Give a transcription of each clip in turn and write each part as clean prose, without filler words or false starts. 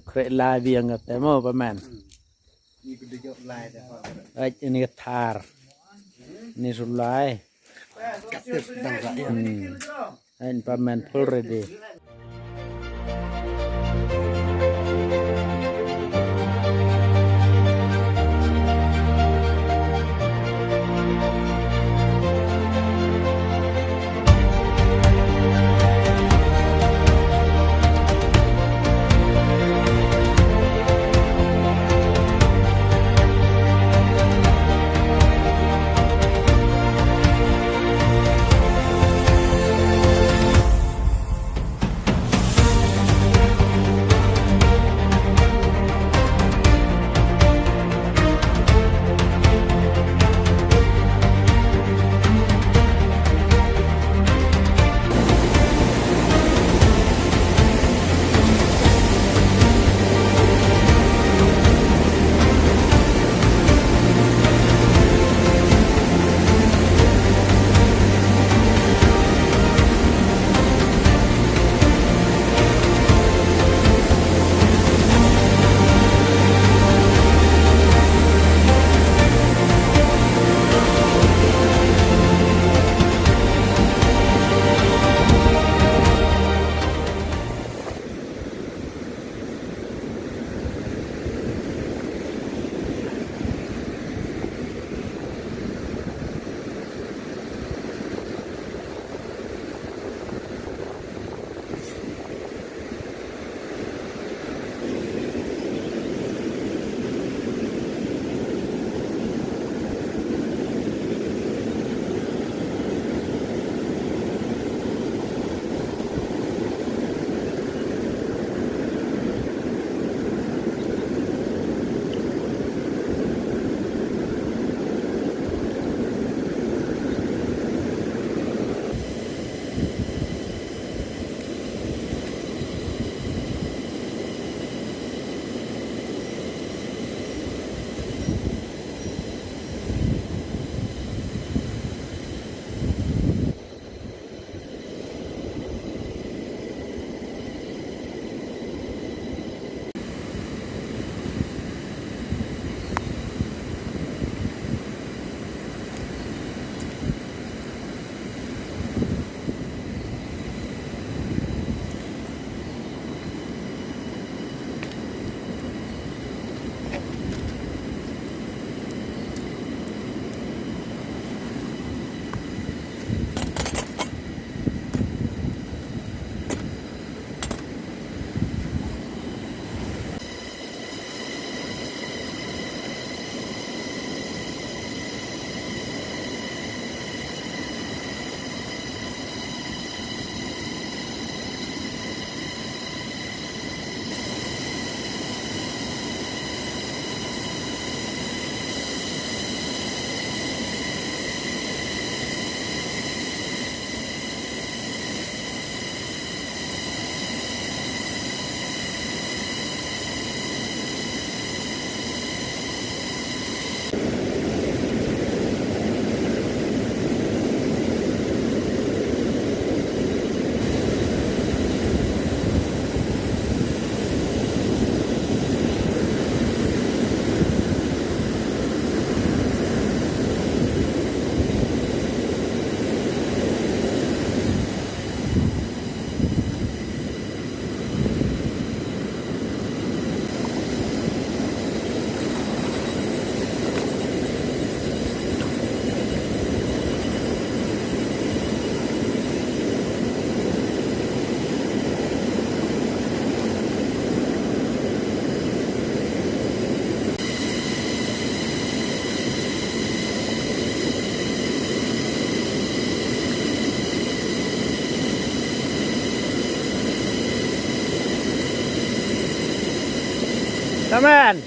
เครลายเวียงแต่โมประมาณนี่เป็นเยอะลายแต่พอไอ้นี่ทาร์นี่สุดลายกับเต็มดังไรไอ้ประมาณพลเรดีCome on.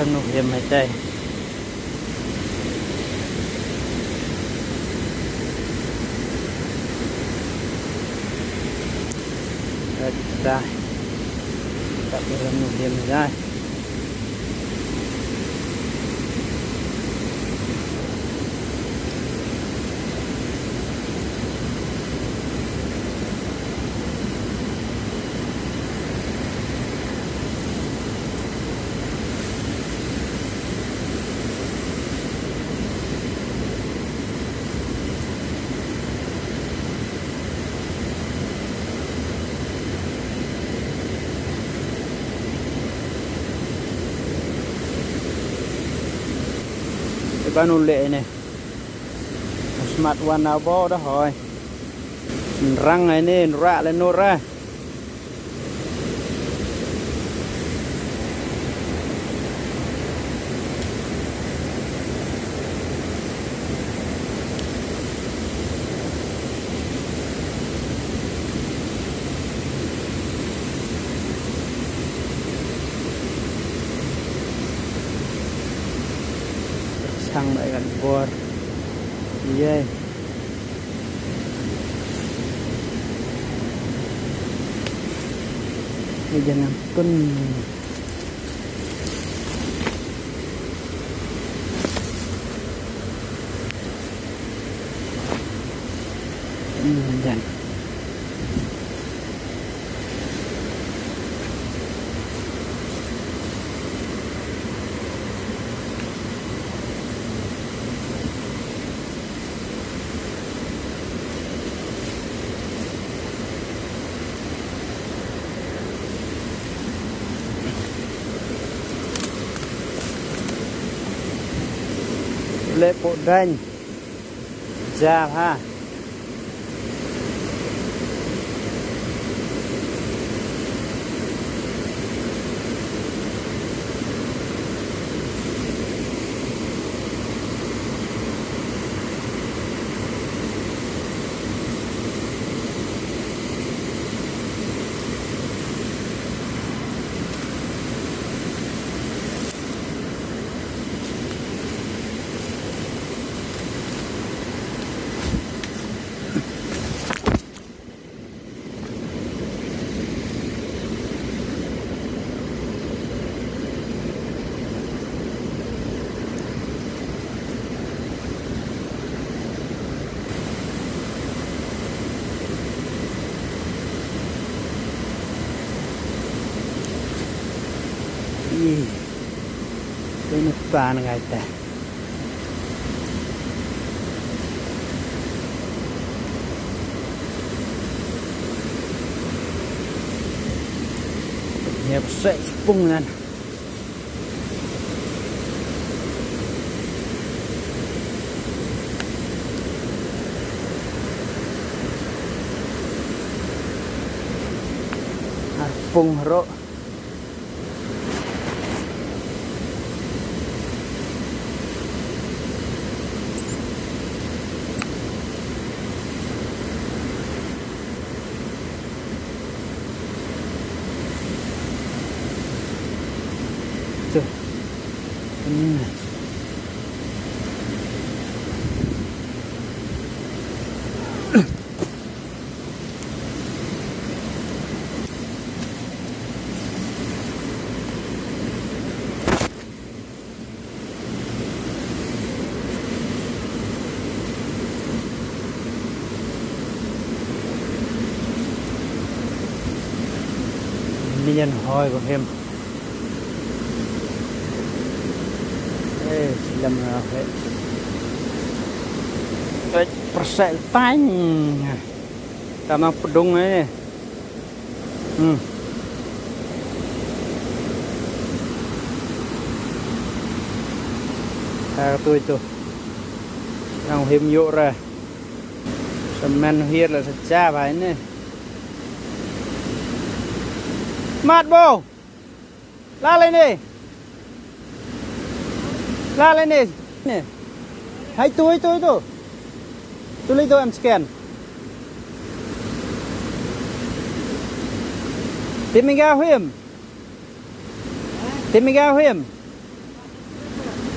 ข้างนอกเห็มหายใจได้จับข้างนอกเห็มได้บ้านนุ่นเละเนี่ยสมัติวันเอาบ่ได้หอยรังไงนี่ระเลยโนระช่างไปกันบัวเย้ไม่ยังนำต้นยันเละโปดดันจ้าฮะเป็นปลาไงแต่เห็บเสะปุ่งนั่นปุ่งโรนี่ยันหอยกับเฮมลำเราเฮ้ยประเสริฐตั้งตามมาปดุงเลยตัวitu yang him yuk ra semen hiệt là cha phải nè mát bô la lên đi la lên đi nè hãy tôi lấy tôi em scan tìm mình gao hiểm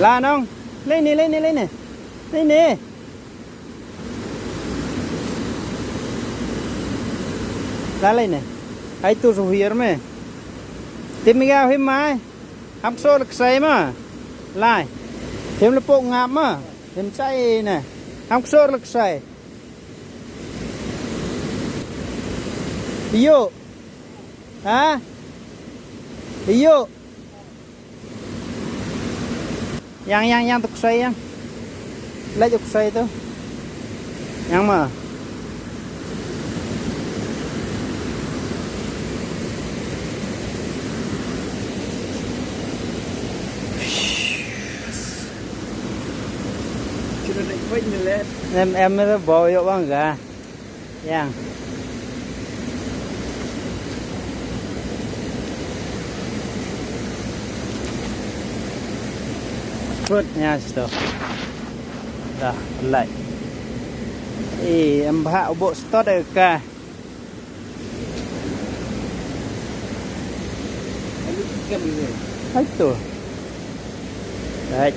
ลาน้องเล่นนี่เล่นนี่เล่นนี่เล่นนี่ลาเล่นนี่ไอ้ตัวเฮียร์มั้ยติมยาวให้ไม้ทำโซ่ลักใส่มาลายเทมละโปกงามมาเห็นใจน่ะทำโซ่ลักใส่ดิโยฮะดิโยยังตกใส่ยังไล่ตกใส่ตัวยังมาem mới bộ vô băng gà giang phút nhasto dah lại em hạ bộ start được cả hết tuổi đấy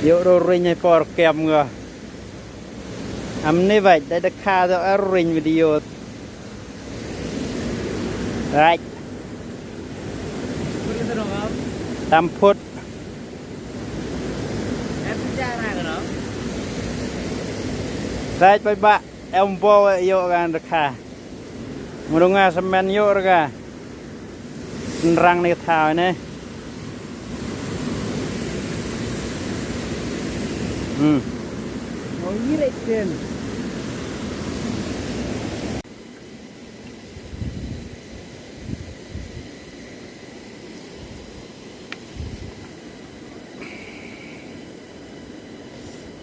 vô đồ rinh hay bỏ kèm ngờ như vậy đã được khá cho rinh video right 3 phút em ra này rồi đó right bye bye em vô vô gan được khá một ngà semen vô rồi cả răng này thảo này mau ngirit kan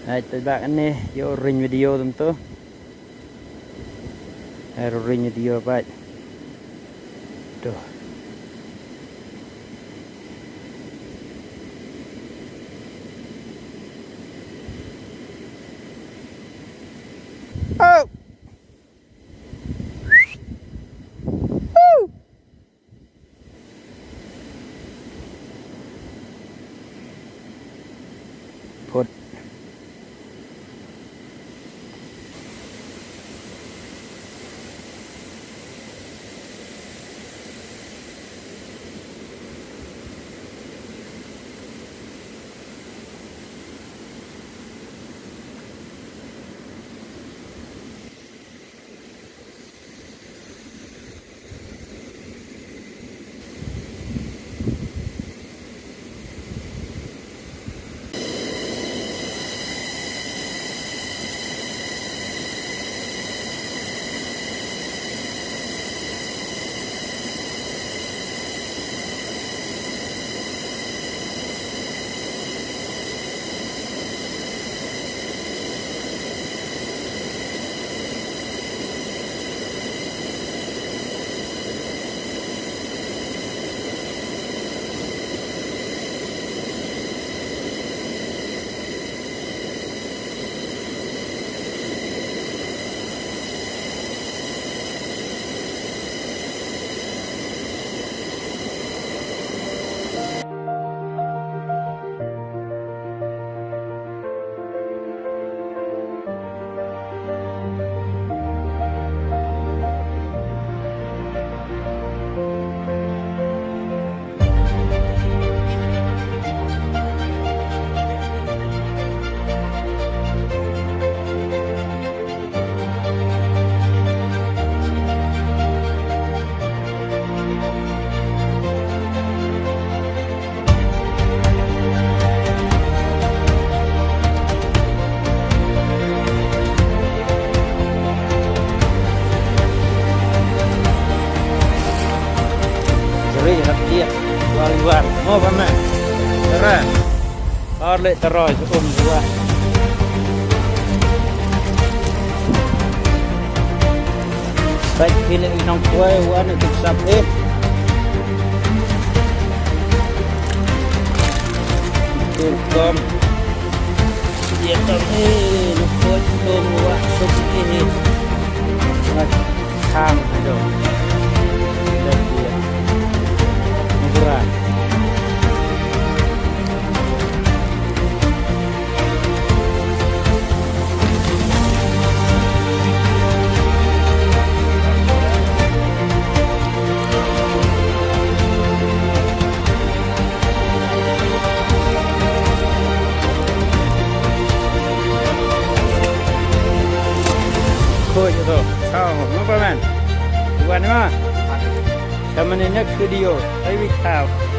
hai tới bạn này vô ring video tentu ring video baik tuh oh put luar mau apa keren orle terus dua baik pilih nong kue warna tiksak turkom dia tahu lukut tumwa suki kham itu dan dia murah je to. Ciao, no problem. Bukan mah. Sama ni nak video. Saya tahu.